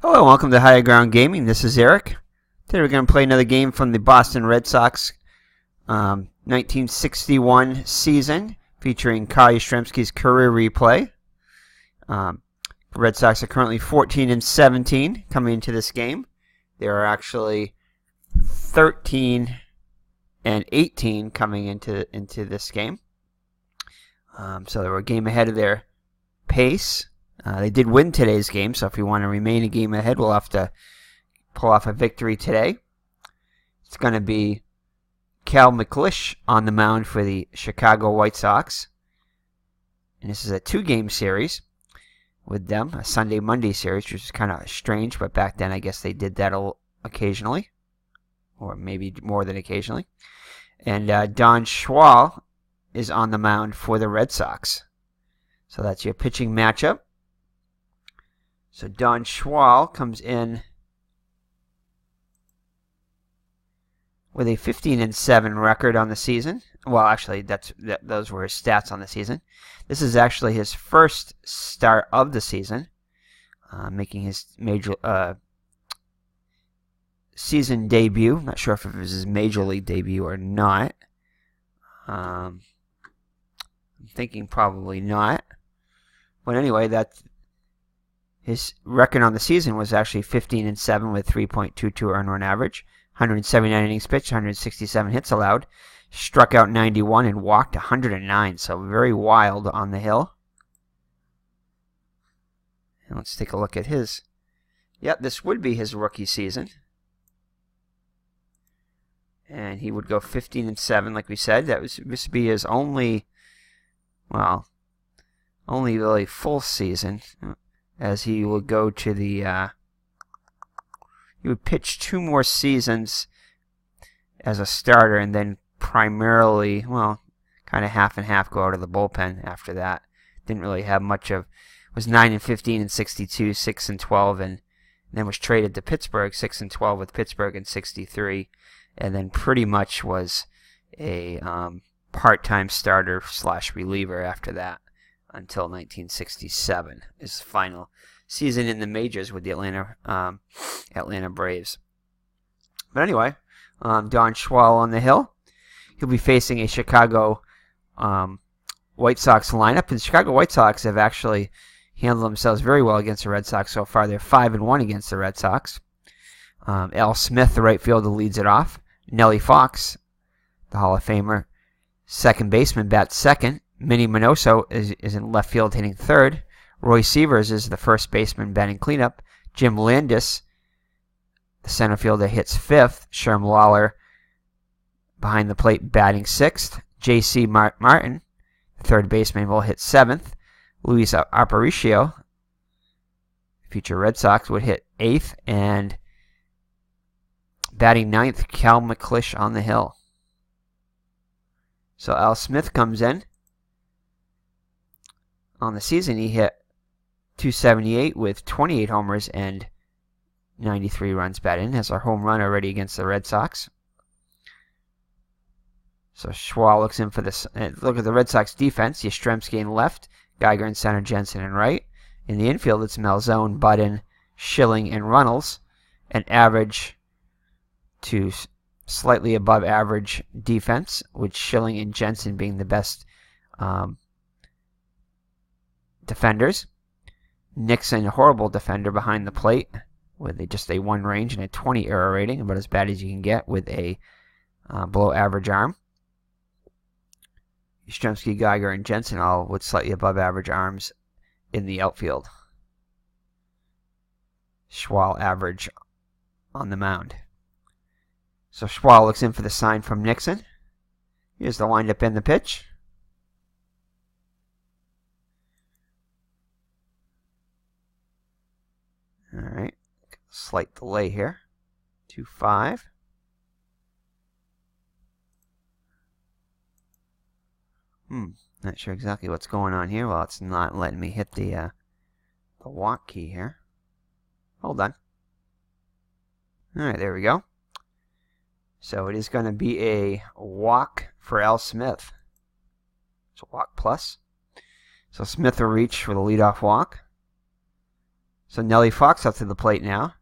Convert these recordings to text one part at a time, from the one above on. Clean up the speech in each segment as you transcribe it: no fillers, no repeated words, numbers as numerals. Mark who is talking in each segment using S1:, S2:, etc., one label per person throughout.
S1: Hello, welcome to Higher Ground Gaming. This is Eric. Today we're going to play another game from the Boston Red Sox 1961 season, featuring Carl Yastrzemski's career replay. The Red Sox are currently 14-17 coming into this game. They are actually 13-18 coming into this game. So they were a game ahead of their pace. They did win today's game, so if we want to remain a game ahead, we'll have to pull off a victory today. It's going to be Cal McLeish on the mound for the Chicago White Sox. And this is a two-game series with them, a Sunday-Monday series, which is kind of strange, but back then I guess they did that occasionally, or maybe more than occasionally. And Don Schwal is on the mound for the Red Sox. So that's your pitching matchup. So Don Schwal comes in with a 15-7 record on the season. Well, actually, those were his stats on the season. This is actually his first start of the season, making his major season debut. Not sure if it was his major league debut or not. I'm thinking probably not. But anyway, his record on the season was actually 15-7 with 3.22 earned run average, 179 innings pitched, 167 hits allowed, struck out 91 and walked 109. So very wild on the hill. And let's take a look at his. Yep, this would be his rookie season. And he would go 15-7, like we said. This would be his only really full season, as he would go to the, he would pitch 2 more seasons as a starter and then primarily, kind of half and half, go out of the bullpen after that. Didn't really have much of, was 9-15 and 62, 6-12, and then was traded to Pittsburgh, 6-12 with Pittsburgh in 63, and then pretty much was a part-time starter / reliever after that, until 1967, his final season in the majors with the Atlanta Braves. But anyway, Don Schwal on the hill. He'll be facing a Chicago White Sox lineup, and the Chicago White Sox have actually handled themselves very well against the Red Sox so far. They're 5-1 against the Red Sox. Al Smith, the right fielder, leads it off. Nellie Fox, the Hall of Famer, second baseman, bats second. Minnie Minoso is in left field hitting third. Roy Sievers is the first baseman batting cleanup. Jim Landis, the center fielder, hits fifth. Sherm Lawler behind the plate batting sixth. J.C. Martin, the third baseman, will hit seventh. Luis Aparicio, future Red Sox, would hit eighth. And batting ninth, Cal McLeish on the hill. So Al Smith comes in. On the season, he hit .278 with 28 homers and 93 runs batted in. Has our home run already against the Red Sox. So Schwal looks in for this. Look at the Red Sox defense. Yastrzemski in left, Geiger in center, Jensen in right. In the infield, it's Malzone, Budden, Schilling, and Runnels. An average to slightly above average defense, with Schilling and Jensen being the best defenders. Nixon, a horrible defender behind the plate with just a 1 range and a 20 error rating, about as bad as you can get with a below average arm. Yastrzemski, Geiger, and Jensen all with slightly above average arms in the outfield. Schwal average on the mound. So Schwal looks in for the sign from Nixon. Here's the windup and the pitch. All right, slight delay here. 2-5. Not sure exactly what's going on here. Well, it's not letting me hit the walk key here. Hold on. All right, there we go. So it is going to be a walk for Al Smith. It's a walk plus. So Smith will reach for the leadoff walk. So Nellie Fox up to the plate now.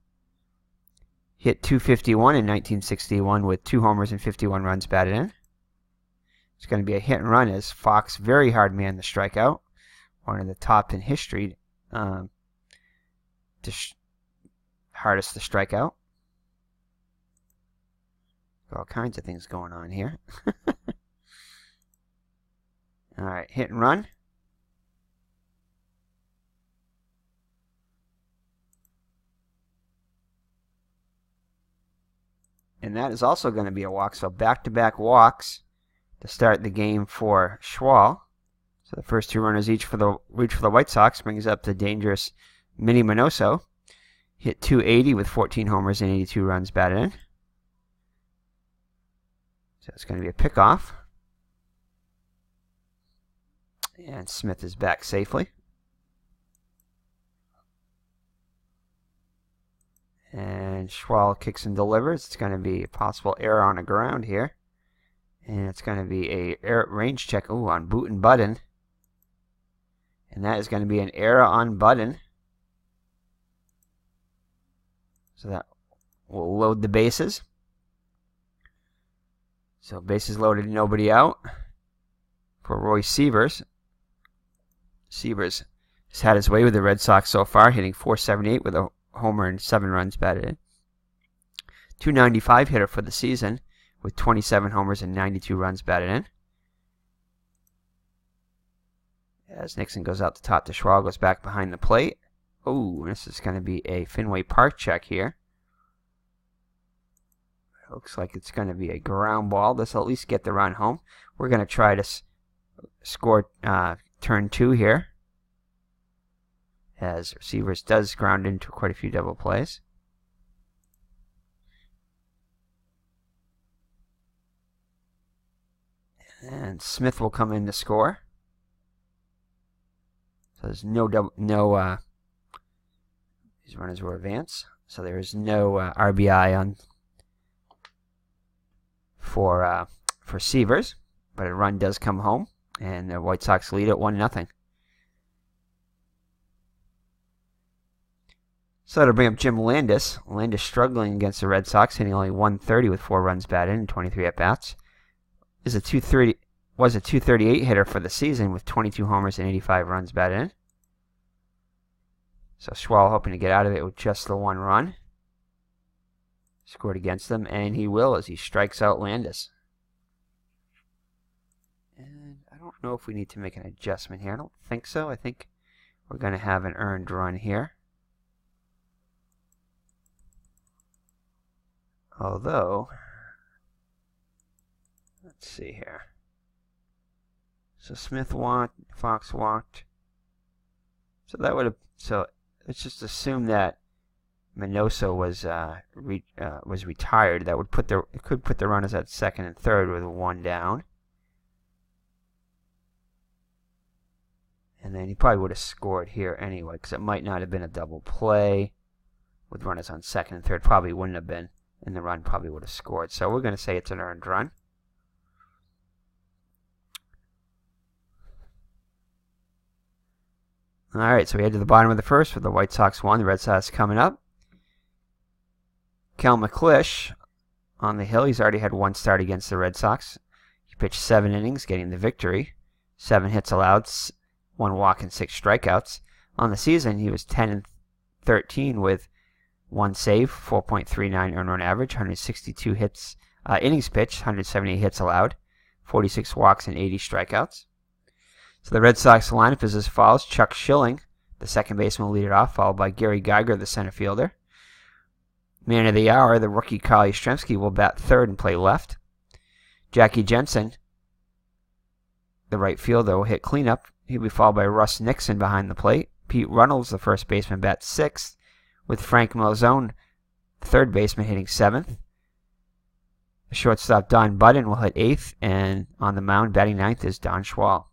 S1: Hit .251 in 1961 with 2 homers and 51 runs batted in. It's going to be a hit and run as Fox very hard man to strike out. One of the top in history. Hardest to strike out. All kinds of things going on here. Alright, hit and run. And that is also going to be a walk. So back-to-back walks to start the game for Schwal. So the first 2 runners each for the White Sox brings up the dangerous Minnie Minoso. Hit .280 with 14 homers and 82 runs batted in. So it's going to be a pickoff. And Smith is back safely. And Schwal kicks and delivers. It's going to be a possible error on the ground here. And it's going to be a range check on Boot and Budden. And that is going to be an error on Budden. So that will load the bases. So bases loaded, nobody out for Roy Sievers. Sievers has had his way with the Red Sox so far, hitting .478 with a homer and 7 runs batted in. .295 hitter for the season with 27 homers and 92 runs batted in. As Nixon goes out the top, to Schwal goes back behind the plate. Oh, this is going to be a Fenway Park check here. Looks like it's going to be a ground ball. This will at least get the run home. We're going to try to score turn 2 here, as Receivers does ground into quite a few double plays. And Smith will come in to score. So there's these runners were advanced. So there is no RBI on for Sievers, but a run does come home, and the White Sox lead at 1-0. So that'll bring up Jim Landis. Landis struggling against the Red Sox, hitting only .130 with 4 runs batted in 23 at-bats. Was a .238 hitter for the season with 22 homers and 85 runs batted in. So Schwal hoping to get out of it with just the 1 run. Scored against them, and he will as he strikes out Landis. And I don't know if we need to make an adjustment here. I don't think so. I think we're going to have an earned run here. Although, let's see here. So Smith walked, Fox walked. So that would have. So let's just assume that Minoso was retired. That would could put the runners at second and third with 1 down. And then he probably would have scored here anyway, because it might not have been a double play with runners on second and third. Probably wouldn't have been, and the run probably would have scored. So we're going to say it's an earned run. All right, so we head to the bottom of the first with the White Sox 1, the Red Sox coming up. Cal McClish on the hill. He's already had 1 start against the Red Sox. He pitched 7 innings, getting the victory. 7 hits allowed, 1 walk and 6 strikeouts. On the season, he was 10-13 with 1 save, 4.39 earned run average, 162 innings pitched, 178 hits allowed, 46 walks and 80 strikeouts. So the Red Sox lineup is as follows. Chuck Schilling, the second baseman, will lead it off, followed by Gary Geiger, the center fielder. Man of the hour, the rookie Carl Yastrzemski, will bat third and play left. Jackie Jensen, the right fielder, will hit cleanup. He'll be followed by Russ Nixon behind the plate. Pete Runnels, the first baseman, bats sixth, with Frank Malzone, the third baseman, hitting seventh. The shortstop Don Budden will hit eighth, and on the mound, batting ninth, is Don Schwal.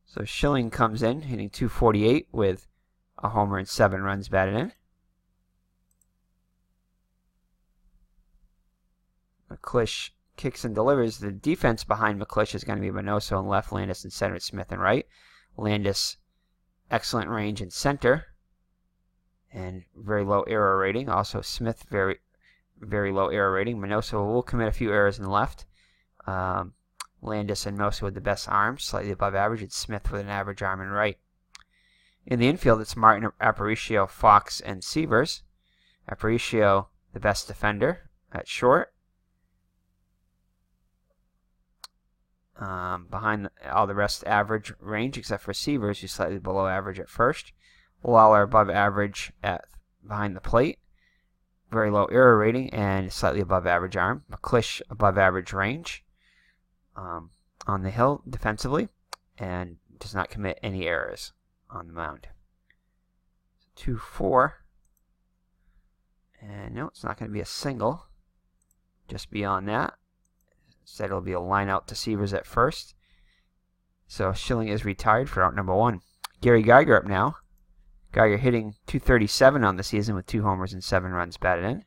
S1: So Schilling comes in, hitting .248 with a homer and 7 runs batted in. McClish kicks and delivers. The defense behind McClish is going to be Minoso in left, Landis in center, Smith in right. Landis, excellent range in center. and very low error rating. Also Smith, very low error rating. Minoso will commit a few errors in the left. Landis and Mosa with the best arms, slightly above average. It's Smith with an average arm in right. In the infield, it's Martin, Aparicio, Fox, and Severs. Aparicio, the best defender at short. Behind all the rest, average range, except for Severs, who's slightly below average at first. Lawler above average at behind the plate. Very low error rating and slightly above average arm. McClish above average range on the hill defensively, and does not commit any errors on the mound. 2-4. And no, it's not going to be a single. Just beyond that. Instead, it'll be a line out to Severs at first. So Schilling is retired for out number 1. Gary Geiger up now. Geiger hitting .237 on the season with 2 homers and 7 runs batted in.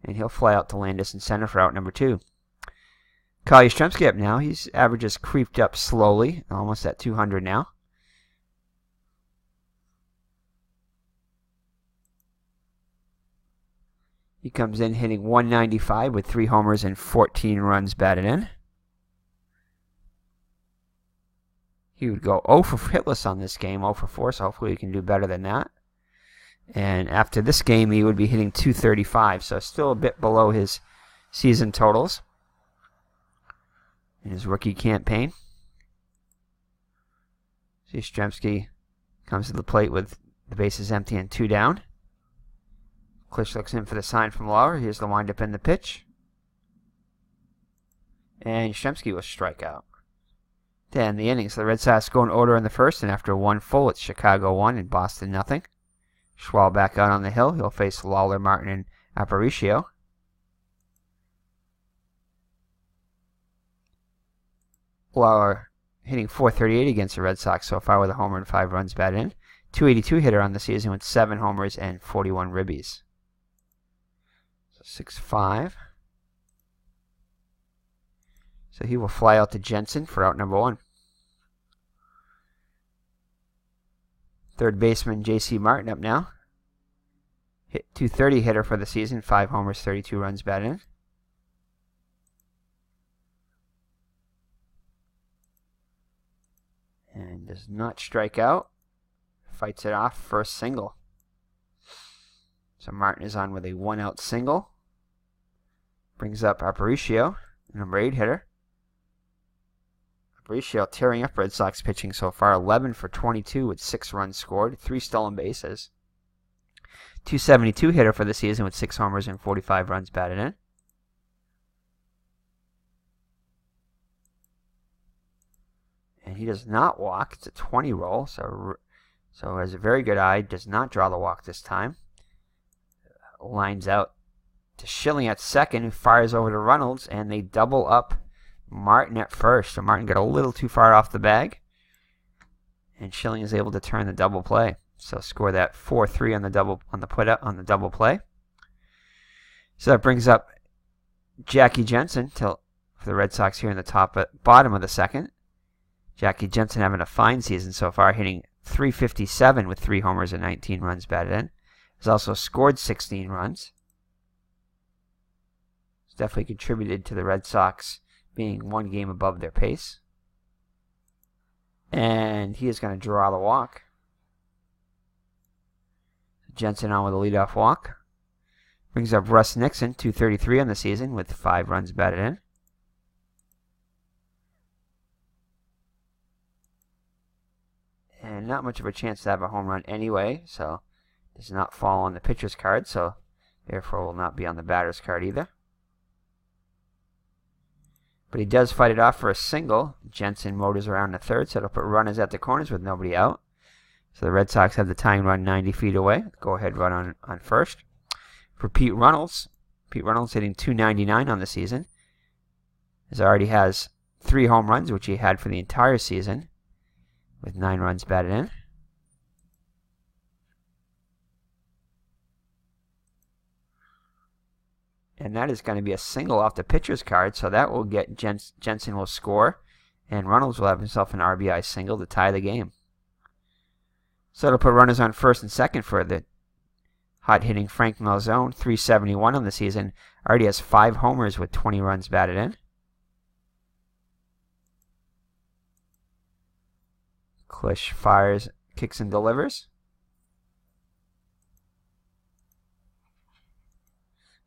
S1: And he'll fly out to Landis in center for out number 2. Kyle Yastrzemski up now. His average has creeped up slowly, almost at 200 now. He comes in hitting .195 with 3 homers and 14 runs batted in. He would go 0 for hitless on this game, 0 for 4, so hopefully he can do better than that. And after this game, he would be hitting .235, so still a bit below his season totals in his rookie campaign. Yastrzemski comes to the plate with the bases empty and 2 down. Klish looks in for the sign from Lauer. Here's the windup and the pitch. And Yastrzemski will strike out. To end the innings, the Red Sox go in order in the first, and after 1 full, it's Chicago 1 and Boston nothing. Schwal back out on the hill. He'll face Lawler, Martin, and Aparicio. Lawler hitting .438 against the Red Sox so far with a homer and 5 runs batted in. .282 hitter on the season with 7 homers and 41 ribbies. 6-5. So he will fly out to Jensen for out number 1. Third baseman J.C. Martin up now. Hit .230 hitter for the season, 5 homers, 32 runs batted in. And does not strike out. Fights it off for a single. So Martin is on with a 1-out single. Brings up Aparicio, number 8 hitter. Aparicio tearing up Red Sox pitching so far, 11 for 22 with 6 runs scored, 3 stolen bases. .272 hitter for the season with 6 homers and 45 runs batted in. And he does not walk. It's a 20 roll, so has a very good eye. Does not draw the walk this time. Lines out to Schilling at second, who fires over to Reynolds, and they double up Martin at first. So Martin got a little too far off the bag, and Schilling is able to turn the double play. So score that 4-3 on the double play. So that brings up Jackie Jensen for the Red Sox here in the bottom of the second. Jackie Jensen having a fine season so far, hitting .357 with 3 homers and 19 runs batted in. Has also scored 16 runs. It's definitely contributed to the Red Sox being 1 game above their pace. And he is going to draw the walk. Jensen on with a leadoff walk. Brings up Russ Nixon, .233 on the season with 5 runs batted in. And not much of a chance to have a home run anyway, so does not fall on the pitcher's card, so therefore will not be on the batter's card either. But he does fight it off for a single. Jensen motors around the third, so it'll put runners at the corners with nobody out. So the Red Sox have the tying run 90 feet away. Go-ahead run on first. For Pete Reynolds hitting .299 on the season. He already has 3 home runs, which he had for the entire season, with 9 runs batted in. And that is going to be a single off the pitcher's card, so that will get Jensen will score And Runnels will have himself an RBI single to tie the game. So it'll put runners on first and second for the hot-hitting Frank Malzone, 371 on the season. Already has 5 homers with 20 runs batted in. Klish fires, kicks and delivers.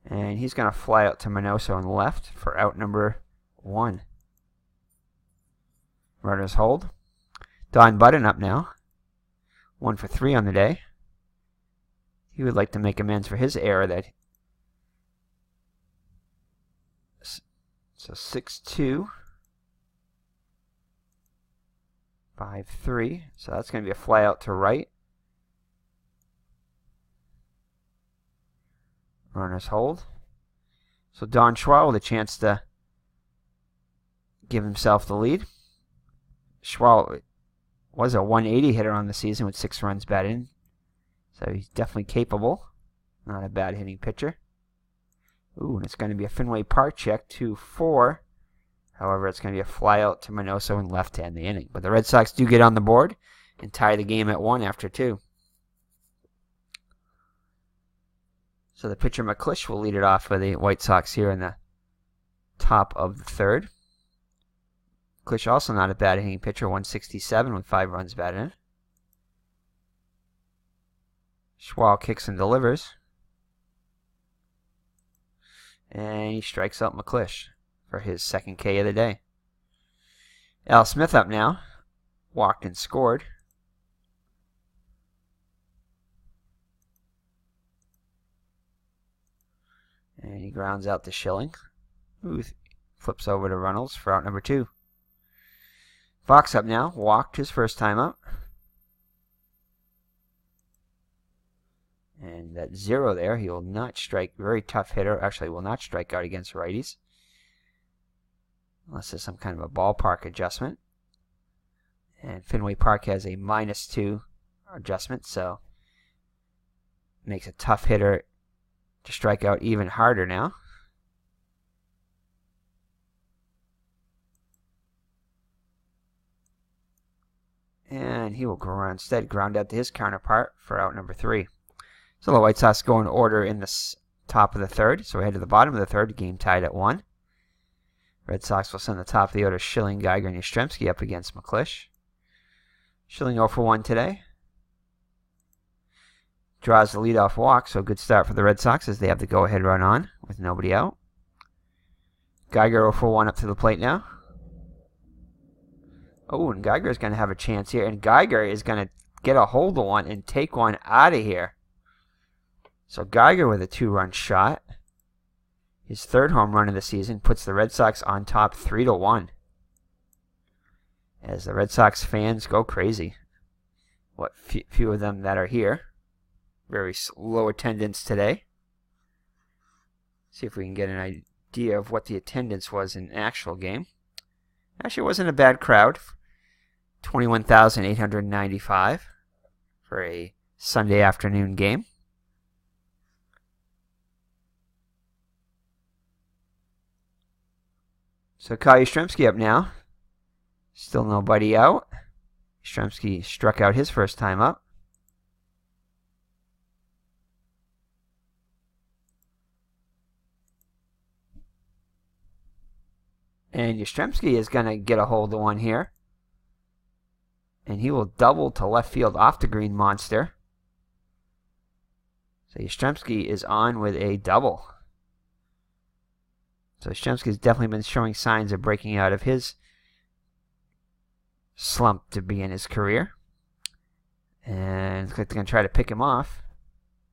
S1: And he's going to fly out to Minoso on the left for out number 1. Runners hold. Don Budden up now. 1 for 3 on the day. He would like to make amends for his error that. So 6-2. 5-3. So that's going to be a fly out to right. Runners hold. So Don Schwa with a chance to give himself the lead. Schwa was a 180 hitter on the season with 6 runs batted in. So he's definitely capable. Not a bad hitting pitcher. Ooh, and it's going to be a Fenway Park check, 2-4. However, it's going to be a fly out to Minoso in left to end the inning. But the Red Sox do get on the board and tie the game at 1 after 2. So the pitcher McClish will lead it off for the White Sox here in the top of the 3rd. McClish also not a bad hitting pitcher, 167 with 5 runs batted in. Schwal kicks and delivers. And he strikes out McClish for his 2nd K of the day. Al Smith up now. Walked and scored. And he grounds out to Schilling, who flips over to Runnels for out number 2. Fox up now. Walked his first time up. And that 0 there, he will not strike. Very tough hitter. Actually, will not strike out against righties. Unless there's some kind of a ballpark adjustment. And Fenway Park has a -2 adjustment, so makes a tough hitter to strike out even harder now. And he will ground out to his counterpart for out number 3. So the White Sox go in order in the top of the 3rd. So we head to the bottom of the 3rd, game tied at 1. Red Sox will send the top of the order Schilling, Geiger, and Yastrzemski up against McClish. Schilling 0 for 1 today. Draws the leadoff walk, so good start for the Red Sox as they have the go-ahead run on with nobody out. Geiger 0 for 1 up to the plate now. Oh, and Geiger is going to have a chance here, and Geiger is going to get a hold of one and take one out of here. So Geiger with a 2-run shot. His 3rd home run of the season puts the Red Sox on top 3-1. As the Red Sox fans go crazy. What few of them that are here. Very low attendance today. See if we can get an idea of what the attendance was in an actual game. Actually, it wasn't a bad crowd. 21,895 for a Sunday afternoon game. So Kyle Yastrzemski up now. Still nobody out. Yastrzemski struck out his first time up. And Yastrzemski is going to get a hold of one here. And he will double to left field off the green monster. So Yastrzemski is on with a double. So Yastrzemski has definitely been showing signs of breaking out of his slump to begin his career. And they're going to try to pick him off.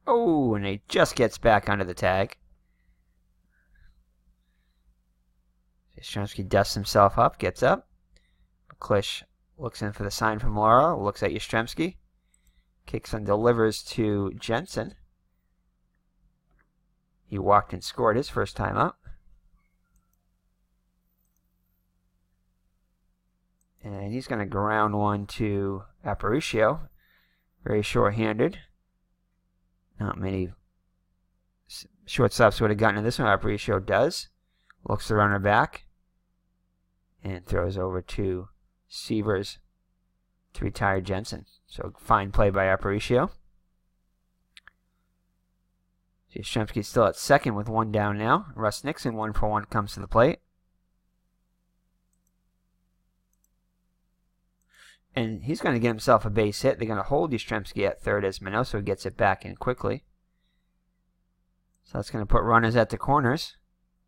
S1: Oh, and he just gets back under the tag. Yastrzemski dusts himself up, gets up. McClish looks in for the sign from Laura, looks at Yastrzemski. Kicks and delivers to Jensen. He walked and scored his first time up. And he's going to ground one to Aparicio. Very short-handed. Not many shortstops would have gotten to this one. Aparicio does. Looks the runner back. and throws over to Severs to retire Jensen. So fine play by Aparicio. Yastrzemski's still at second with one down now. Russ Nixon, 1-for-1, comes to the plate. And he's going to get himself a base hit. They're going to hold Yastrzemski at third as Minoso gets it back in quickly. So that's going to put runners at the corners.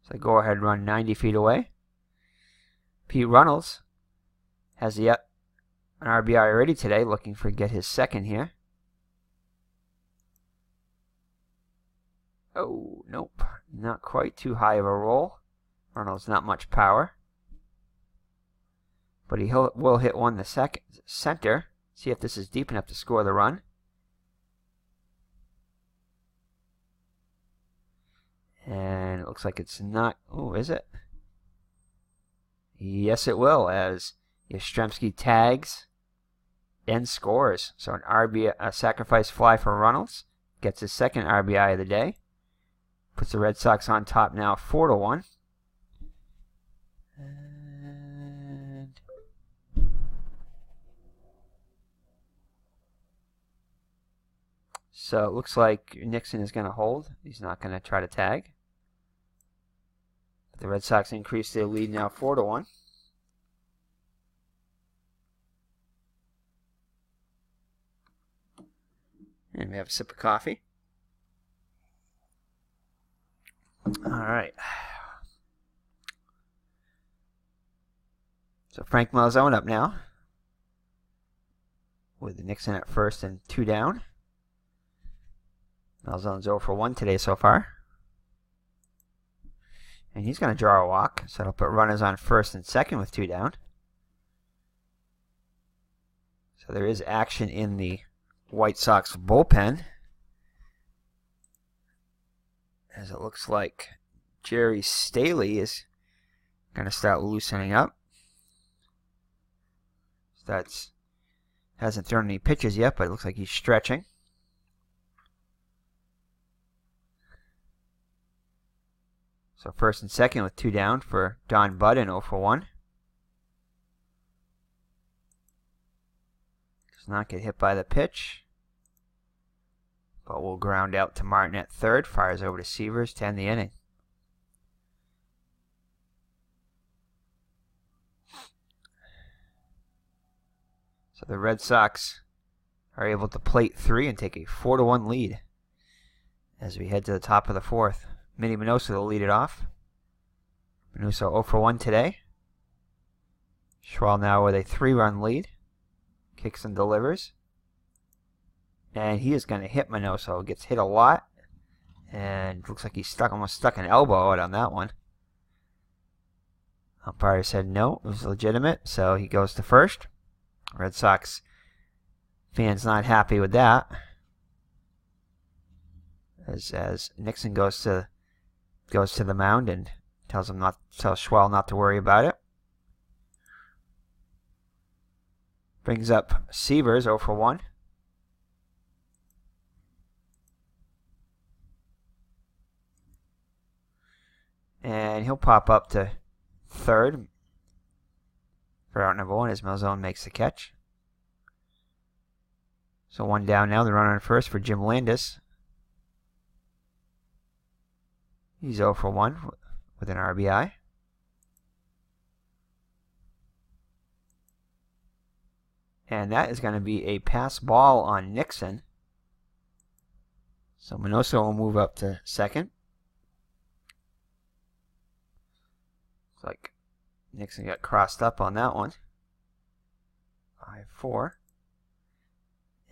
S1: So go ahead run 90 feet away. Pete Runnels has yet an RBI already today, looking for get his second here. Oh, nope. Not quite too high of a roll. Runnels not much power. But he will hit one the center. See if this is deep enough to score the run. And it looks like it's not. Oh, is it? Yes, it will, as Yastrzemski tags and scores. So an RBI, a sacrifice fly for Runnels. Gets his second RBI of the day. Puts the Red Sox on top now, 4-1. And so it looks like Nixon is going to hold. He's not going to try to tag. The Red Sox increase their lead now 4-1. And we have a sip of coffee. All right. So Frank Malzone up now, with Nixon at first and 2 down. Malzone's 0-for-1 today so far. And he's going to draw a walk, so that'll put runners on first and second with 2 down. So there is action in the White Sox bullpen, as it looks like Jerry Staley is going to start loosening up. Hasn't thrown any pitches yet, but it looks like he's stretching. So first and second with 2 down for Don Budden, 0-for-1. Does not get hit by the pitch, but will ground out to Martin at third. Fires over to Severs to end the inning. So the Red Sox are able to plate 3 and take a 4-1 lead as we head to the top of the 4th. Minnie Minoso will lead it off. Minoso 0-for-1 today. Schwal now with a 3-run lead. Kicks and delivers. And he is going to hit Minoso. Gets hit a lot. And looks like he's almost stuck an elbow out on that one. Umpire said no, it was legitimate, so he goes to first. Red Sox fans not happy with that. As Nixon goes to the mound and tells Schwal not to worry about it. Brings up Severs, 0-for-1. And he'll pop up to third for out number 1 as Malzone makes the catch. So 1 down now. The runner on first for Jim Landis. He's 0-for-1 with an RBI. And that is going to be a pass ball on Nixon. So Minoso will move up to second. Looks like Nixon got crossed up on that one. 5-4.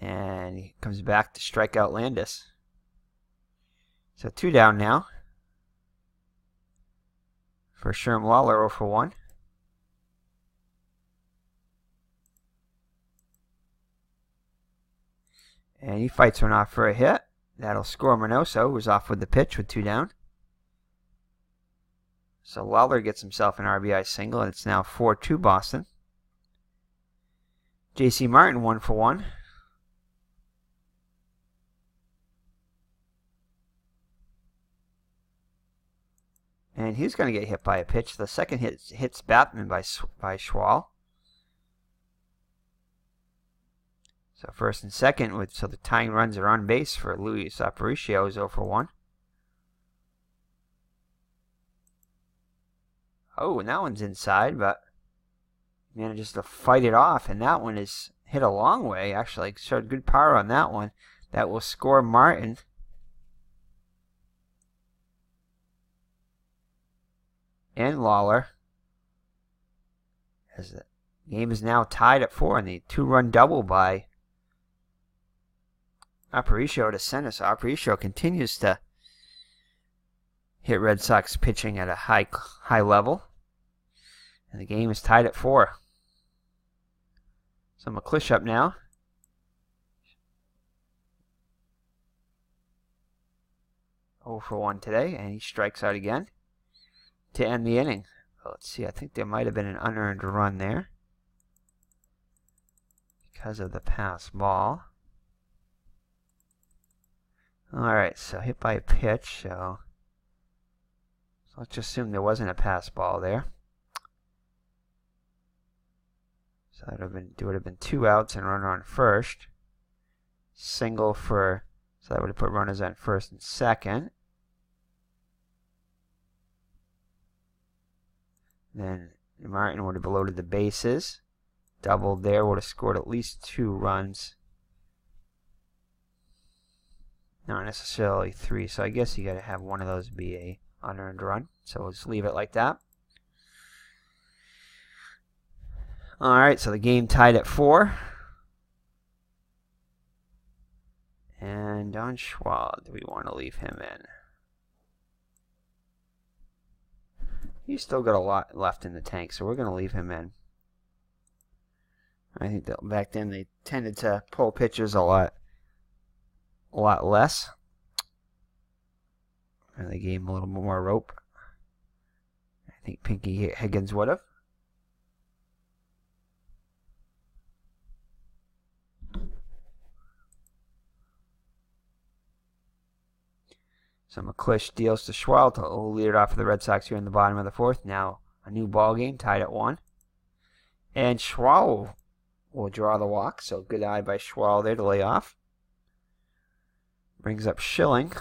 S1: And he comes back to strike out Landis. So 2 down now for Sherm Lawler, 0-for-1. And he fights one off for a hit. That'll score Minoso, who's off with the pitch with 2 down. So Lawler gets himself an RBI single, and it's now 4-2 Boston. J.C. Martin, 1-for-1. And he's going to get hit by a pitch. The second hits Batman by Schwal. So first and second, so the tying runs are on base for Luis Aparicio, is 0 for 1. Oh, and that one's inside, but manages to fight it off, and that one is hit a long way, actually. Showed good power on that one. That will score Martin. And Lawler. As the game is now tied at 4, and the 2-run double by Aparicio to center. So Aparicio continues to hit Red Sox pitching at a high level. And the game is tied at 4. So McClish up now. Oh for 1 today, and he strikes out again to end the inning. Let's see, I think there might have been an unearned run there because of the pass ball. Alright, so hit by a pitch, so let's just assume there wasn't a pass ball there. So that would have been 2 outs and runner on first. Single for, so that would have put runners on first and second. Then Martin would have loaded the bases. Doubled there, would have scored at least 2 runs. Not necessarily 3, so I guess you got to have one of those be a unearned run. So we'll just leave it like that. Alright, so the game tied at 4. And Don Schwab, do we want to leave him in? He's still got a lot left in the tank, so we're going to leave him in. I think that back then they tended to pull pitchers a lot less. And they gave him a little more rope. I think Pinky Higgins would have. So McClish deals to Schwal to lead it off for the Red Sox here in the bottom of the 4th. Now a new ball game tied at 1. And Schwal will draw the walk. So good eye by Schwal there to lay off. Brings up Schilling.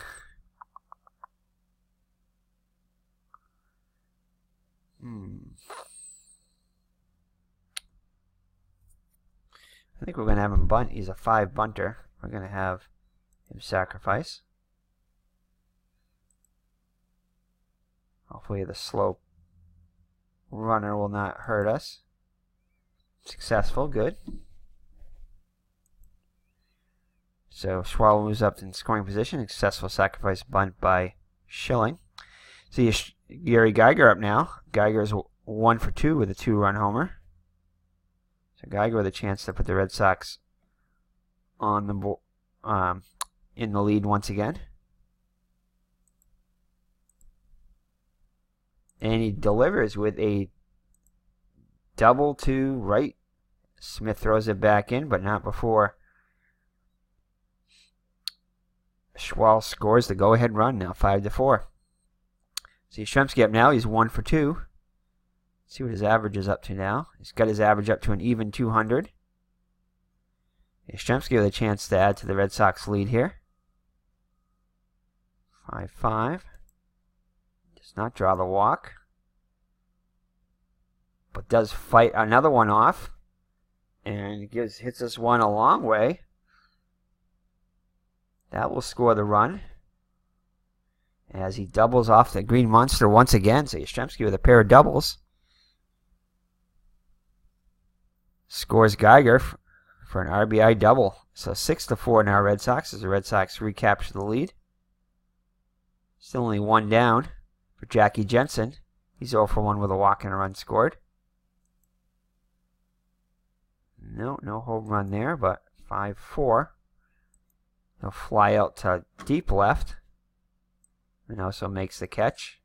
S1: I think we're going to have him bunt. He's a 5 bunter. We're going to have him sacrifice. Hopefully the slow runner will not hurt us. Successful, good. So Schwal moves up in scoring position. Successful sacrifice bunt by Schilling. See Gary Geiger up now. Geiger is 1 for 2 with a 2-run homer. So Geiger with a chance to put the Red Sox on the in the lead once again. And he delivers with a double to right. Smith throws it back in, but not before Schwal scores the go-ahead run now, 5-4. So Yastrzemski up now. He's 1 for 2. Let's see what his average is up to now. He's got his average up to an even 200. Yastrzemski with a chance to add to the Red Sox lead here. 5-5. Does not draw the walk, but does fight another one off, and hits us one a long way. That will score the run as he doubles off the Green Monster once again. So Yastrzemski with a pair of doubles scores Geiger for an RBI double. So 6-4 now Red Sox as the Red Sox recapture the lead. Still only 1 down for Jackie Jensen. He's 0 for 1 with a walk and a run scored. No home run there, but 5-4. He'll fly out to deep left and also makes the catch.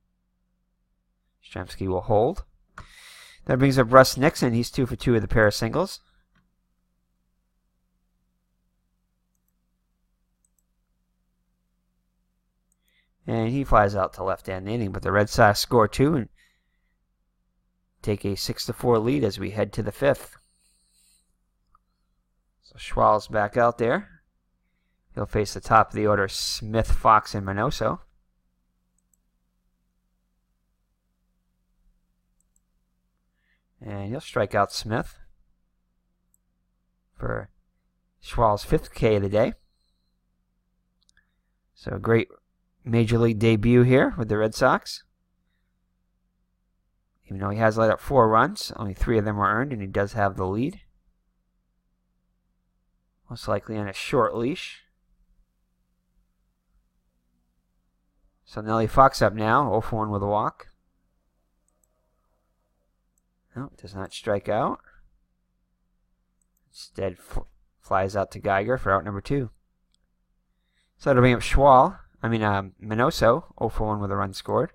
S1: Yastrzemski will hold. That brings up Russ Nixon. He's 2 for 2 with a pair of singles. And he flies out to left end the inning, but the Red Sox score 2 and take a 6-4 lead as we head to the 5th. So Schwal's back out there. He'll face the top of the order, Smith, Fox, and Minoso. And he'll strike out Smith for Schwal's 5th K of the day. So a great Major League debut here with the Red Sox. Even though he has let up 4 runs, only 3 of them were earned, and he does have the lead. Most likely on a short leash. So Nelly Fox up now, 0 for 1 with a walk. No, does not strike out. Instead, flies out to Geiger for out number 2. So that'll bring up Minoso, 0 for 1 with a run scored.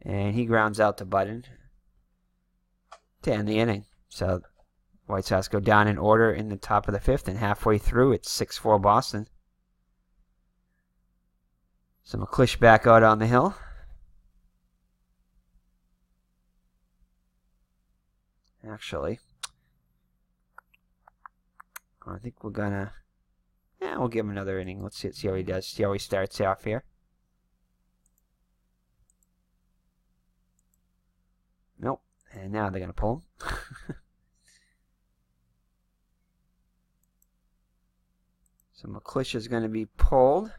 S1: And he grounds out to Button to end the inning. So White Sox go down in order in the top of the 5th, and halfway through it's 6-4 Boston. So McClish back out on the hill. Actually, I think we're gonna, we'll give him another inning. Let's see how he does. See how he starts off here. Nope. And now they're gonna pull him. So McClish is gonna be pulled.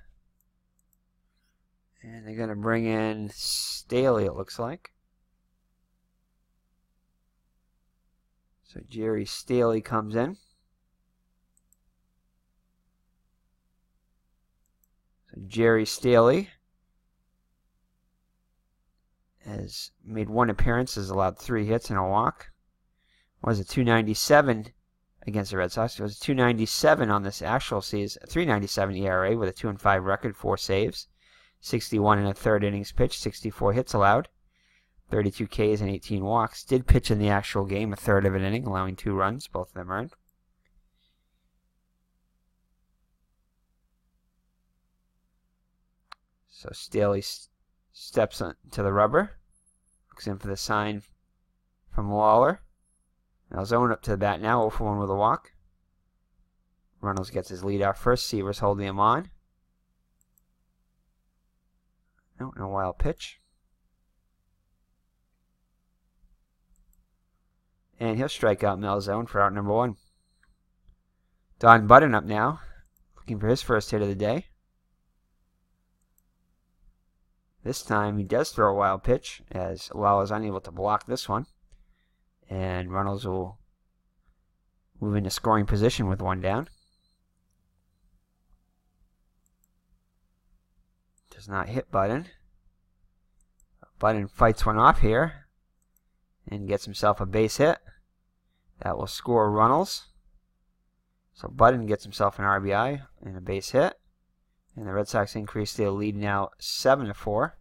S1: And they're going to bring in Staley, it looks like. So Jerry Staley comes in. So Jerry Staley has made 1 appearance, has allowed 3 hits and a walk. Was a 297 against the Red Sox. It was a 297 on this actual season. 3.97 ERA with a 2-5 record, 4 saves. 61 in a 3rd innings pitched, 64 hits allowed, 32 Ks and 18 walks. Did pitch in the actual game, a 1/3 of an inning, allowing 2 runs, both of them earned. So Staley steps to the rubber, looks in for the sign from Lawler. Now zone up to the bat now, 0 for 1 with a walk. Reynolds gets his lead out first, Seavers holding him on. No wild pitch. And he'll strike out Malzone for out number 1. Don Button up now, looking for his first hit of the day. This time he does throw a wild pitch, as Lawler is unable to block this one. And Reynolds will move into scoring position with 1 down. Does not hit Button. Button fights one off here and gets himself a base hit. That will score Reynolds. So Button gets himself an RBI and a base hit. And the Red Sox increase their lead now 7-4.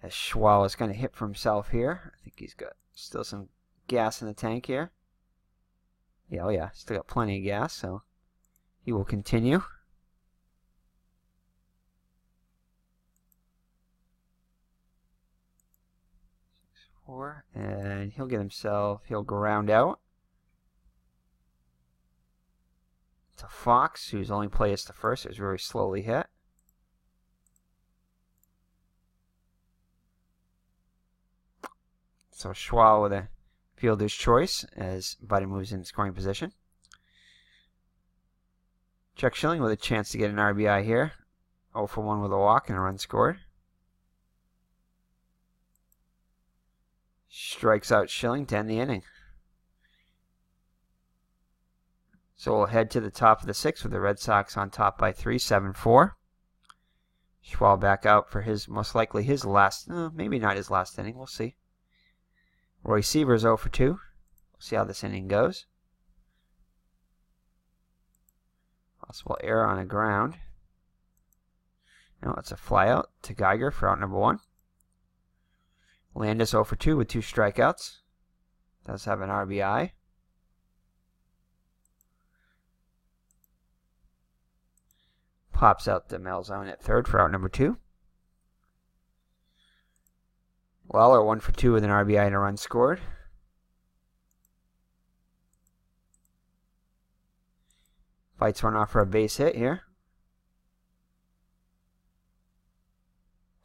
S1: As Schwal is going to hit for himself here. I think he's got still some gas in the tank here. Yeah, oh yeah, still got plenty of gas, so he will continue. And he'll ground out to Fox, whose only play is to first. It was very slowly hit. So Schwal with a fielder's choice as Button moves in scoring position. Chuck Schilling with a chance to get an RBI here. 0 for 1 with a walk and a run scored. Strikes out Schilling to end the inning. So we'll head to the top of the 6th with the Red Sox on top by 3, 7-4. Schwal back out for most likely his last, maybe not his last inning. We'll see. Roy Seaver is 0 for 2. We'll see how this inning goes. Possible error on a ground. No, it's a fly out to Geiger for out number 1. Landis 0 for 2 with 2 strikeouts. Does have an RBI. Pops out the Malzone at third for out number 2. Weller 1 for 2 with an RBI and a run scored. Fights one off for a base hit here.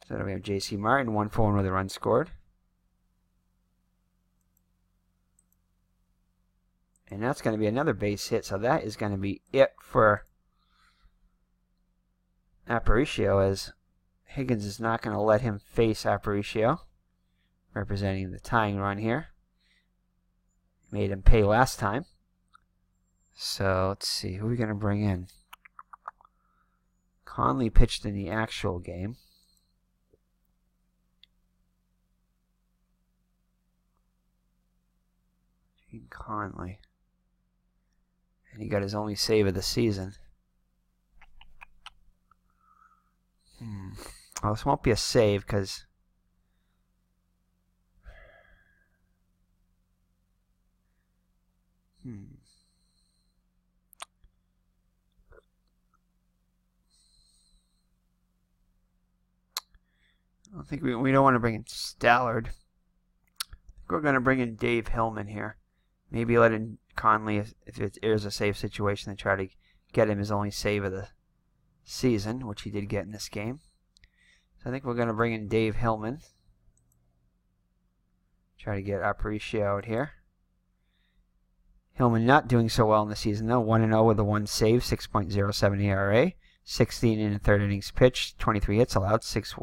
S1: So then we have J.C. Martin 1 for 1 with a run scored. And that's going to be another base hit, so that is going to be it for Aparicio, as Higgins is not going to let him face Aparicio, representing the tying run here. Made him pay last time. So let's see, who are we going to bring in? Conley pitched in the actual game. Gene Conley. And he got his only save of the season. Well, this won't be a save because I don't think we don't want to bring in Stallard. I think we're going to bring in Dave Hillman here. Maybe let in Conley if it is a save situation and try to get him his only save of the season, which he did get in this game. So I think we're going to bring in Dave Hillman. Try to get Aparicio out here. Hillman not doing so well in the season though. 1-0 with a 1 save, 6.07 ERA, 16 in the third innings pitched, 23 hits allowed, 6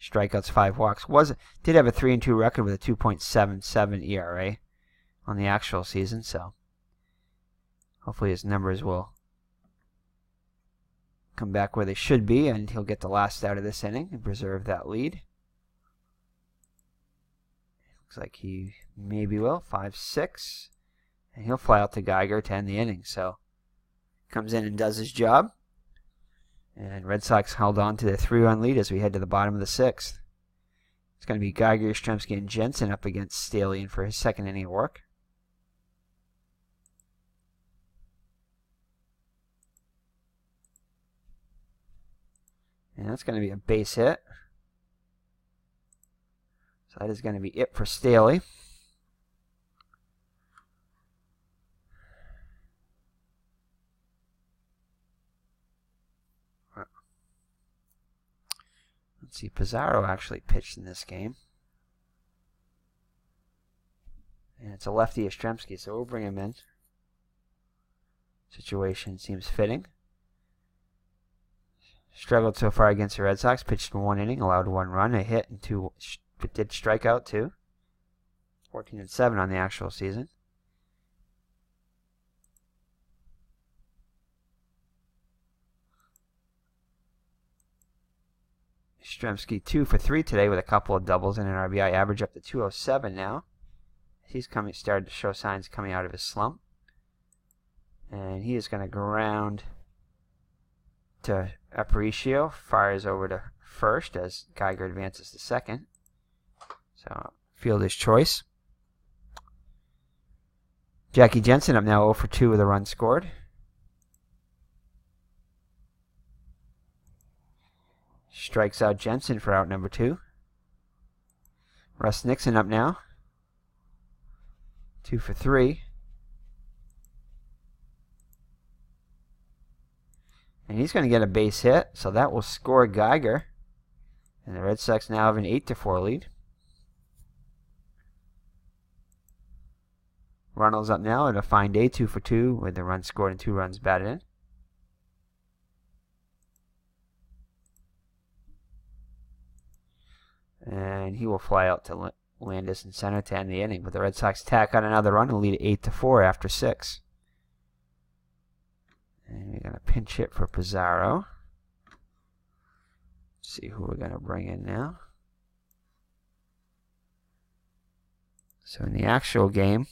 S1: strikeouts, 5 walks. Did have a 3-2 record with a 2.77 ERA on the actual season, so hopefully his numbers will come back where they should be, and he'll get the last out of this inning and preserve that lead. Looks like he maybe will. 5-6. And he'll fly out to Geiger to end the inning. So comes in and does his job. And Red Sox held on to their 3-run lead as we head to the bottom of the 6th. It's going to be Geiger, Yastrzemski, and Jensen up against Staley for his second inning of work. And that's going to be a base hit. So that is going to be it for Staley. Let's see, Pizarro actually pitched in this game. And it's a lefty Yastrzemski, so we'll bring him in. Situation seems fitting. Struggled so far against the Red Sox. Pitched in 1 inning, allowed 1 run, a hit, and 2. But did strike out 2. 14-7 on the actual season. Yastrzemski 2 for 3 today with a couple of doubles and an RBI, average up to 207 now. He's started to show signs coming out of his slump. And he is going to ground to Aparicio, fires over to first as Geiger advances to second. So, fielder's choice. Jackie Jensen up now 0 for 2 with a run scored. Strikes out Jensen for out number 2. Russ Nixon up now. 2 for 3. And he's going to get a base hit, so that will score Geiger. And the Red Sox now have an 8-4 lead. Runnels up now at a fine day, 2 for 2 with the run scored and 2 runs batted in. And he will fly out to Landis in center to end the inning. But the Red Sox tack on another run and lead 8-4 after 6. And we're going to pinch hit for Pizarro. Let's see who we're going to bring in now. So in the actual game,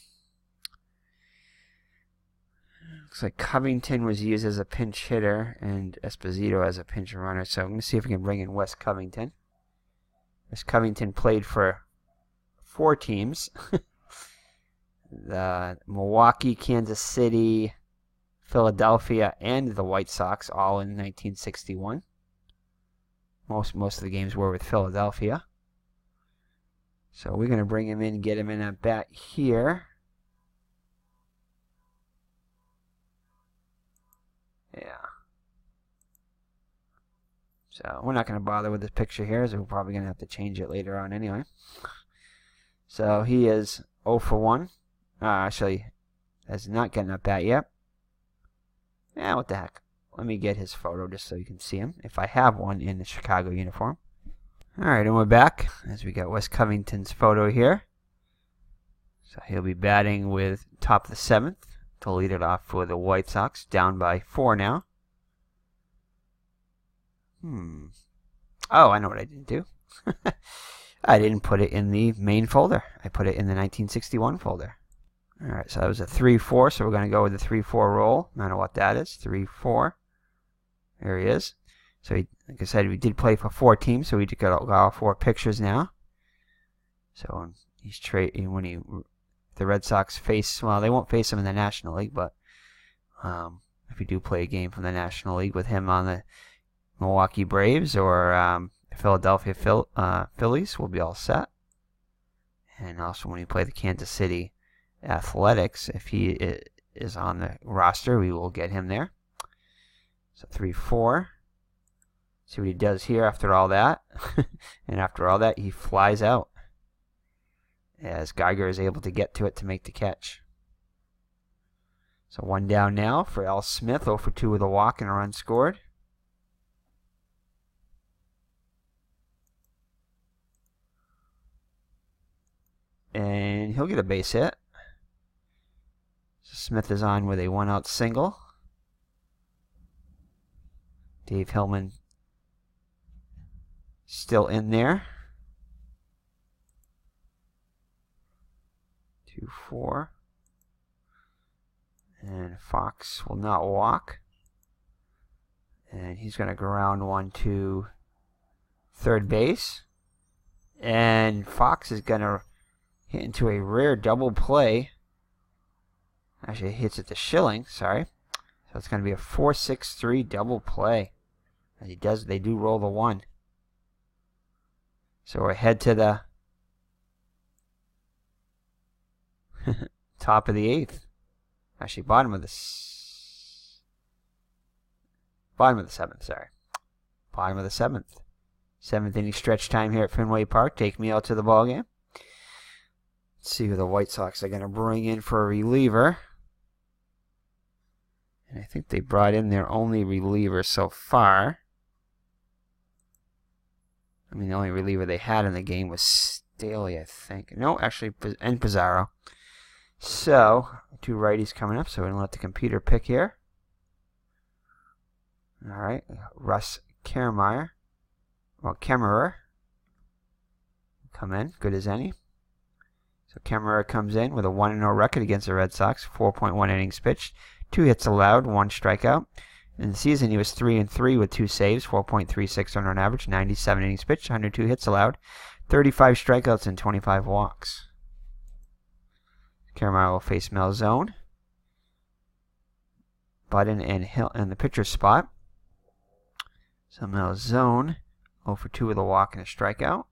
S1: looks like Covington was used as a pinch hitter and Esposito as a pinch runner. So I'm going to see if we can bring in Wes Covington. Wes Covington played for 4 teams. The Milwaukee, Kansas City, Philadelphia and the White Sox all in 1961. Most of the games were with Philadelphia. So we're going to bring him in, get him in at bat here. Yeah. So we're not going to bother with this picture here, so we're probably going to have to change it later on anyway. So he is 0 for 1. Actually, is not getting at bat yet. Yeah, what the heck. Let me get his photo just so you can see him, if I have one in the Chicago uniform. Alright, and we're back as we got Wes Covington's photo here. So he'll be batting with top of the 7th to lead it off for the White Sox, down by 4 now. Oh, I know what I didn't do. I didn't put it in the main folder. I put it in the 1961 folder. Alright, so that was a 3-4, so we're going to go with the 3-4 roll, no matter what that is. 3-4. There he is. So, like I said, we did play for 4 teams, so we got all 4 pictures now. So, he's when the Red Sox face, well, they won't face him in the National League, but if we do play a game from the National League with him on the Milwaukee Braves or Philadelphia Phillies, we'll be all set. And also when we play the Kansas City Athletics, if he is on the roster, we will get him there. So 3-4. See what he does here after all that. And after all that, he flies out as Geiger is able to get to it to make the catch. So 1 down now for Al Smith, 0 for 2 with a walk and a run scored. And he'll get a base hit. So Smith is on with a 1-out single. Dave Hillman still in there. 2-4. And Fox will not walk. And he's going to ground 1 to third base. And Fox is going to hit into a rare double play. Actually, it hits it to Schilling, sorry. So it's going to be a 4-6-3 double play. As they do roll the 1. So we're ahead to the top of the 8th. Actually, bottom of the 7th, sorry. Bottom of the 7th. 7th inning stretch time here at Fenway Park. Take me out to the ball game. Let's see who the White Sox are going to bring in for a reliever. And I think they brought in their only reliever so far. I mean, the only reliever they had in the game was Staley, I think. No, actually, and Pizarro. So, 2 righties coming up, so we're going to let the computer pick here. Alright, Russ Kemmerer. Well, Kemmerer. Come in, good as any. So Kemmerer comes in with a 1-0 record against the Red Sox. 4.1 innings pitched. 2 hits allowed, 1 strikeout. In the season, he was 3-3 with 2 saves, 4.36 on average, 97 innings pitched, 102 hits allowed, 35 strikeouts, and 25 walks. Kemmerer will face Malzone. Budden and Hill in the pitcher's spot. So Malzone, 0 for 2 with a walk and a strikeout.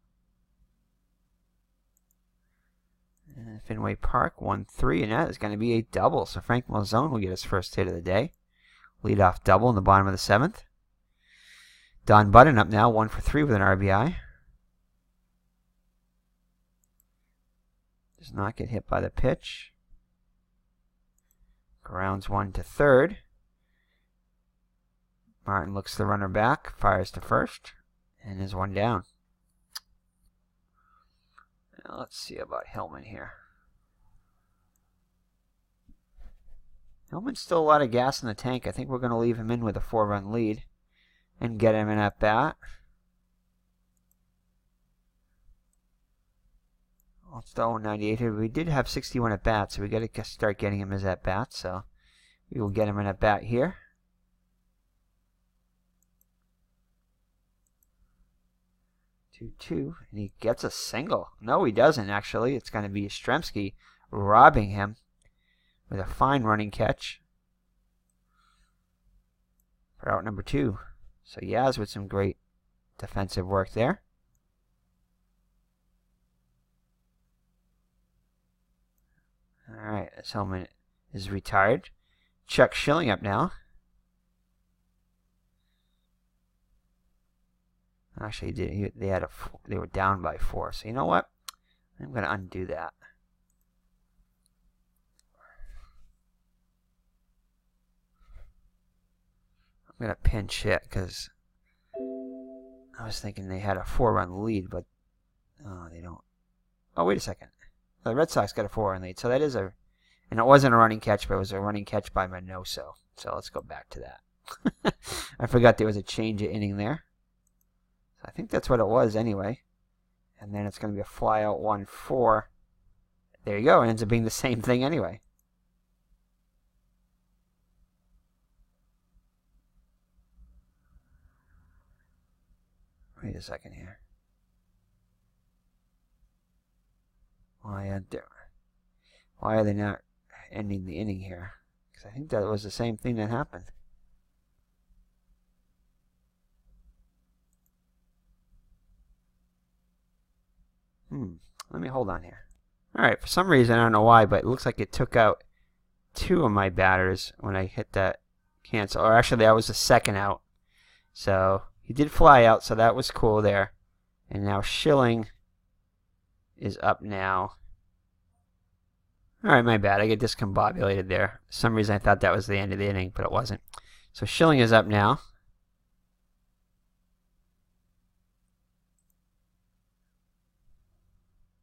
S1: And Fenway Park, 1-3, and that is going to be a double. So Frank Malzone will get his first hit of the day. Leadoff double in the bottom of the 7th. Don Budden up now, 1 for 3 with an RBI. Does not get hit by the pitch. Grounds 1 to third. Martin looks the runner back, fires to first, and is 1 down. Now let's see about Hillman here. Hillman's still a lot of gas in the tank. I think we're going to leave him in with a 4-run lead and get him in at bat. Well, it's the 0-98 here. We did have 61 at bats, so we got to start getting him his at bats. So we will get him in at bat here. And he gets a single. No, he doesn't, actually. It's going to be Yastrzemski robbing him with a fine running catch. for out number 2. So Yaz with some great defensive work there. Alright, this helmet is retired. Chuck Schilling up now. Actually, they were down by 4. So you know what? I'm going to undo that. I'm going to pinch hit because I was thinking they had a 4-run lead, but they don't. Oh, wait a second. The Red Sox got a 4-run lead, so that is and it wasn't a running catch, but it was a running catch by Minoso. So let's go back to that. I forgot there was a change of inning there. So I think that's what it was anyway. And then it's going to be a fly out 1-4. There you go. It ends up being the same thing anyway. Wait a second here. Why are they not ending the inning here? Because I think that was the same thing that happened. Let me hold on here. Alright, for some reason, I don't know why, but it looks like it took out 2 of my batters when I hit that cancel. Or actually, that was the second out. So he did fly out, so that was cool there. And now Schilling is up now. Alright, my bad. I get discombobulated there. For some reason I thought that was the end of the inning, but it wasn't. So Schilling is up now.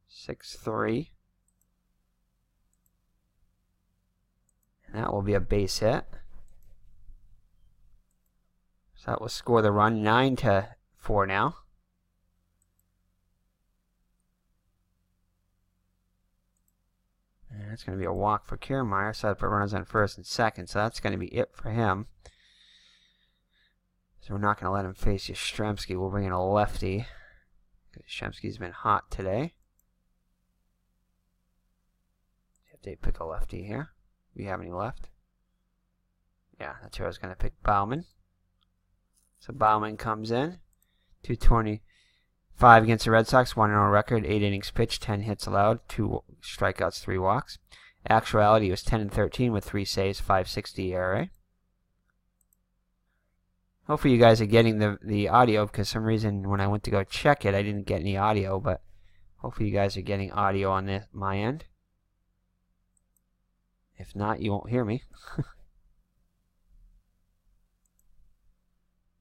S1: (6-3). And that will be a base hit. So that will score the run. 9-4 now. And that's going to be a walk for Kiermaier. So I put runners on first and second. So that's going to be it for him. So we're not going to let him face YASTRZEMSKI. We'll bring in a lefty. YASTRZEMSKI's been hot today. If they pick a lefty here. Do we have any left? Yeah, that's who I was going to pick. Bauman. So Bauman comes in. 225 against the Red Sox. 1-0 record. 8 innings pitched. 10 hits allowed. 2 strikeouts. 3 walks. Actuality was 10-13 with 3 saves. 5.60 ERA. Hopefully you guys are getting the audio, because for some reason when I went to go check it, I didn't get any audio. But hopefully you guys are getting audio on my end. If not, you won't hear me.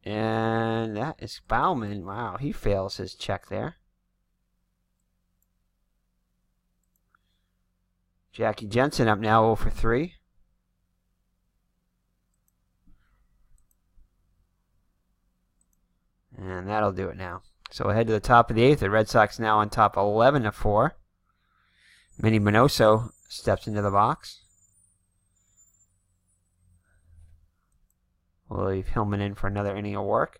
S1: And that is Bauman. Wow, he fails his check there. Jackie Jensen up now 0-for-3. And that'll do it now. So ahead to the top of the 8th. The Red Sox now on top 11-4. Manny Minoso steps into the box. We'll leave Hillman in for another inning of work.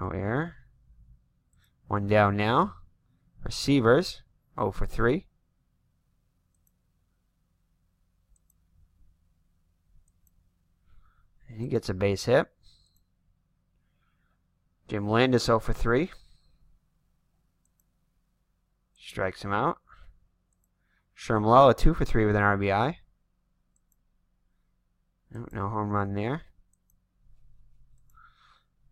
S1: No error. 1 down now. Receivers 0-for-3. And he gets a base hit. Jim Landis 0-for-3. Strikes him out. Shermlella 2-for-3 with an RBI. No home run there.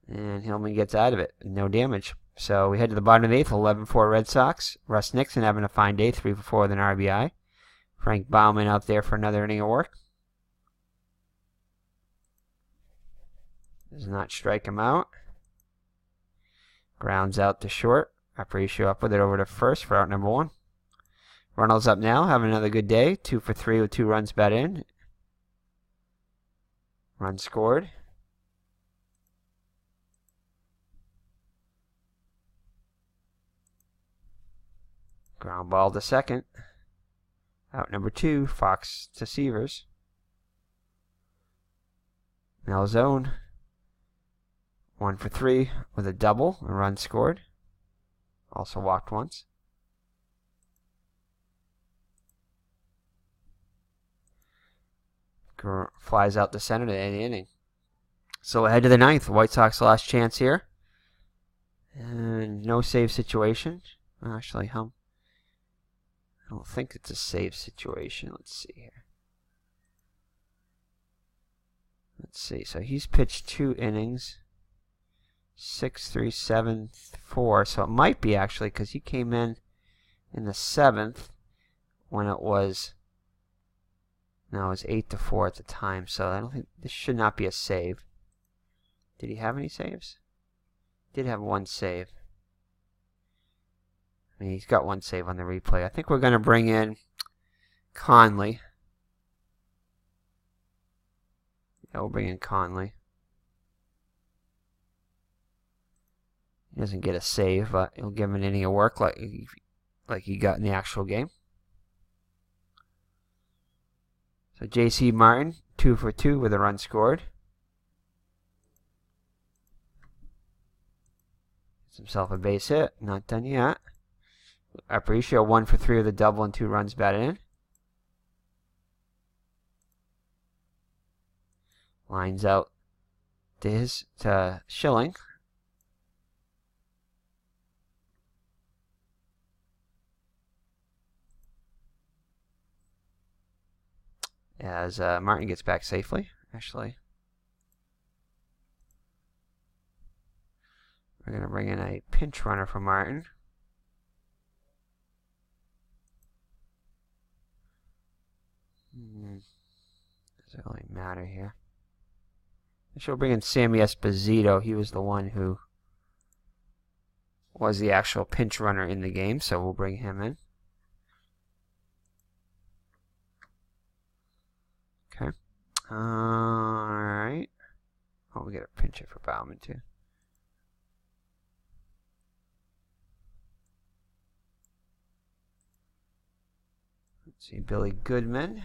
S1: And Hillman gets out of it. No damage. So we head to the bottom of the 8th. 11-4 Red Sox. Russ Nixon having a fine day. 3-for-4 with an RBI. Frank Bauman out there for another inning of work. Does not strike him out. Grounds out to short. Aparicio up with it over to first for out number 1. Runnels up now, having another good day. 2-for-3 with 2 runs batted in. Run scored. Ground ball to second. Out number 2, Fox to Severs. Malzone 1-for-3 with a double, a run scored. Also walked once. flies out the center to end the inning. So ahead to the ninth. White Sox last chance here. And no save situation. Actually, I don't think it's a save situation. Let's see here. Let's see. So he's pitched 2 innings. 6, 3, 7, 4. So it might be actually because he came in the 7th when it was... No, it was 8-4 at the time. So I don't think this should not be a save. Did he have any saves? Did have 1 save. I mean, he's got 1 save on the replay. I think we're going to bring in Conley. Yeah, we'll bring in Conley. He doesn't get a save, but he'll give him an inning of work like he got in the actual game. So J.C. Martin, 2 for 2 with a run scored. Gets himself a base hit. Not done yet. Aparicio, 1 for 3 with a double and 2 runs batted in. Lines out to Schilling. As Martin gets back safely, actually. We're going to bring in a pinch runner for Martin. Does it really matter here? I should bring in Sammy Esposito. He was the one who was the actual pinch runner in the game, so we'll bring him in. Okay. Alright. Oh, we got a pinch hit for Bauman, too. Let's see, Billy Goodman.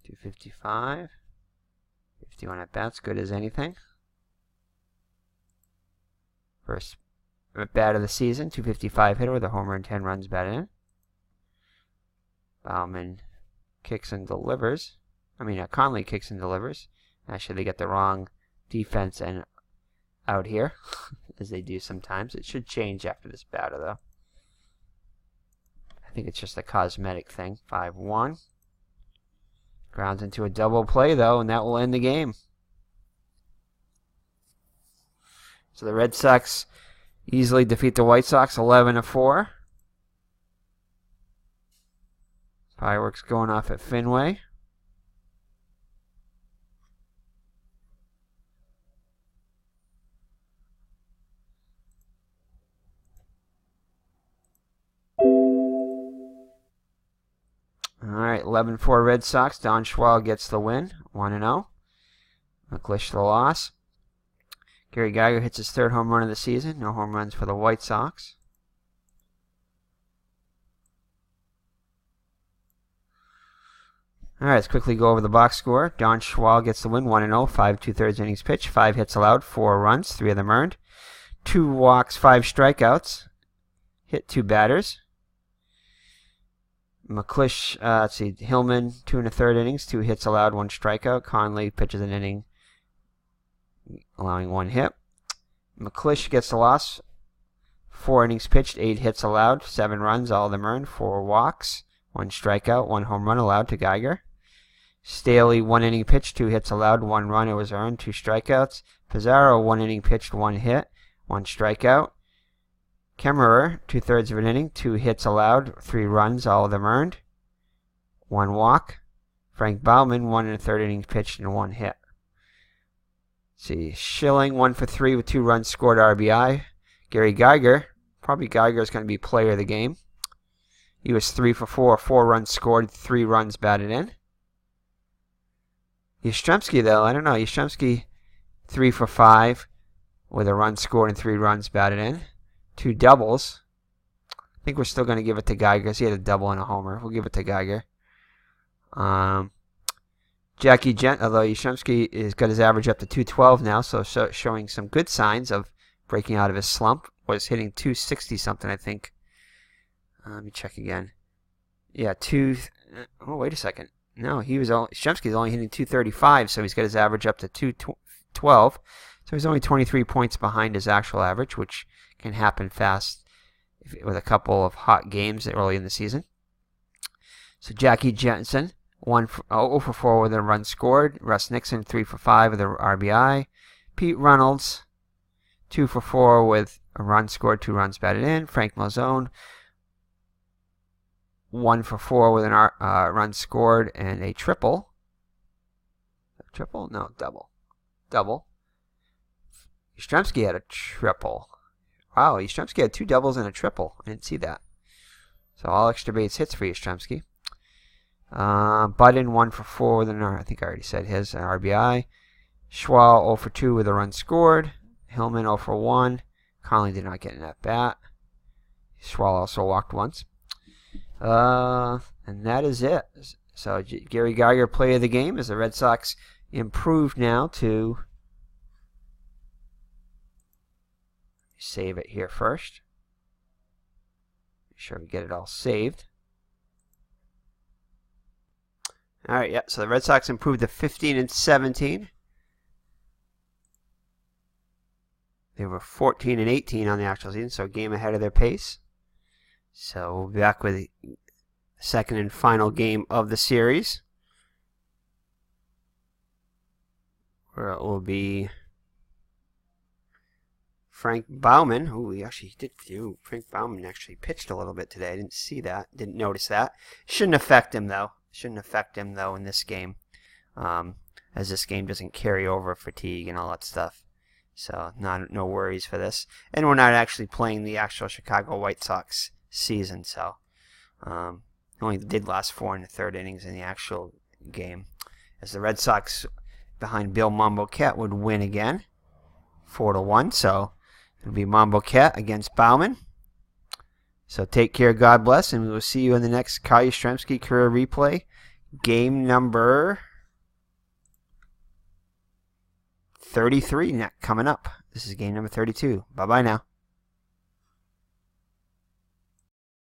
S1: 255. 51 at bats, good as anything. First at bat of the season, 255 hitter with a homer and 10 runs batted in. Bauman kicks and delivers. Conley kicks and delivers. Actually, they get the wrong defense and out here, as they do sometimes. It should change after this batter, though. I think it's just a cosmetic thing. 5-1. Grounds into a double play, though, and that will end the game. So the Red Sox easily defeat the White Sox 11-4. Fireworks going off at Fenway. Alright, 11-4 Red Sox. Don Schwal gets the win, 1-0. McClish the loss. Gary Geiger hits his 3rd home run of the season. No home runs for the White Sox. Alright, let's quickly go over the box score. Don Schwal gets the win, 1-0. 5 2/3 innings pitched. 5 hits allowed, 4 runs, 3 of them earned. 2 walks, 5 strikeouts. Hit 2 batters. McClish, let's see, Hillman, 2 1/3 innings, 2 hits allowed, 1 strikeout. Conley pitches an inning, allowing 1 hit. McClish gets the loss, 4 innings pitched, 8 hits allowed, 7 runs, all of them earned, 4 walks, 1 strikeout, 1 home run allowed to Geiger. Staley, 1 inning pitched, 2 hits allowed, 1 run, it was earned, 2 strikeouts. Pizarro, 1 inning pitched, 1 hit, 1 strikeout. Kemmerer, 2/3 of an inning, 2 hits allowed, 3 runs, all of them earned, 1 walk. Frank Bauman, 1 1/3 innings pitched and 1 hit. Let's see, Schilling, 1 for 3 with 2 runs scored, RBI. Gary Geiger, probably Geiger is going to be player of the game. He was 3 for 4, 4 runs scored, 3 runs batted in. YASTRZEMSKI, though, I don't know. YASTRZEMSKI, 3 for 5 with a run scored and 3 runs batted in. 2 doubles. I think we're still going to give it to Geiger because he had a double and a homer. We'll give it to Geiger. Jackie Gent, although YASTRZEMSKI has got his average up to 212 now, so showing some good signs of breaking out of his slump. Was hitting 260 something, I think. Let me check again. Yeah, oh, wait a second. No, Yastrzemski's only hitting 235, so he's got his average up to 212. So he's only 23 points behind his actual average, which can happen fast with a couple of hot games early in the season. So Jackie Jensen, 0 for 4 with a run scored. Russ Nixon, 3 for 5 with an RBI. Pete Reynolds, 2 for 4 with a run scored, 2 runs batted in. Frank Malzone, 1 for 4 with an run scored and a triple. Triple? No, double. Double. Yastrzemski had a triple. Wow, Yastrzemski had 2 doubles and a triple. I didn't see that. So all extra base hits for Yastrzemski. Budden 1 for 4 with an I think I already said his RBI. Schwal 0 for 2 with a run scored. Hillman 0 for 1. Conley did not get an at bat. Schwal also walked once. And that is it. So Gary Geiger, play of the game, as the Red Sox improved now to save it here first. Make sure we get it all saved. All right, yeah. So the Red Sox improved to 15-17. They were 14-18 on the actual season, so a game ahead of their pace. So we'll be back with the second and final game of the series, where it will be Frank Baumann, who we actually did do. Frank Baumann actually pitched a little bit today. I didn't see that. Didn't notice that. Shouldn't affect him, though. Shouldn't affect him, though, in this game, as this game doesn't carry over fatigue and all that stuff. So no worries for this. And we're not actually playing the actual Chicago White Sox season, so only did last 4 1/3 innings in the actual game. As the Red Sox, behind Bill Momboquette, would win again, 4-1. So it'll be Momboquette against Baumann. So take care, God bless, and we will see you in the next Kyle Yastrzemski career replay, game number 33 coming up. This is game number 32. Bye-bye now.